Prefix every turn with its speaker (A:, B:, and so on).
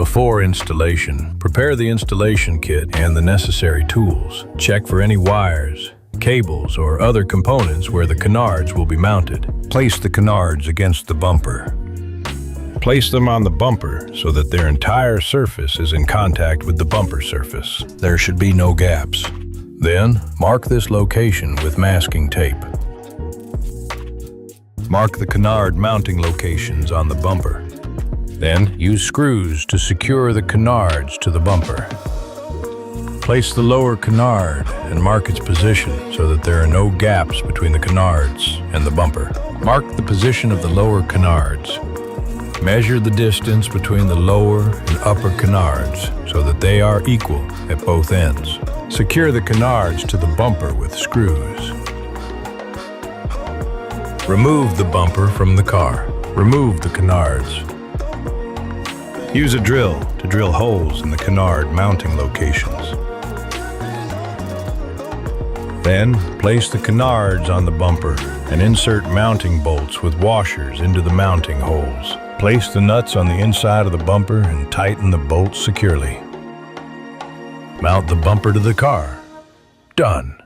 A: Before installation, prepare the installation kit and the necessary tools. Check for any wires, cables, or other components where the canards will be mounted. Place the canards against the bumper. Place them on the bumper so that their entire surface is in contact with the bumper surface. There should be no gaps. Then, mark this location with masking tape. Mark the canard mounting locations on the bumper. Then, use screws to secure the canards to the bumper. Place the lower canard and mark its position so that there are no gaps between the canards and the bumper. Mark the position of the lower canards. Measure the distance between the lower and upper canards so that they are equal at both ends. Secure the canards to the bumper with screws. Remove the bumper from the car. Remove the canards. Use a drill to drill holes in the canard mounting locations. Then, place the canards on the bumper and insert mounting bolts with washers into the mounting holes. Place the nuts on the inside of the bumper and tighten the bolts securely. Mount the bumper to the car. Done.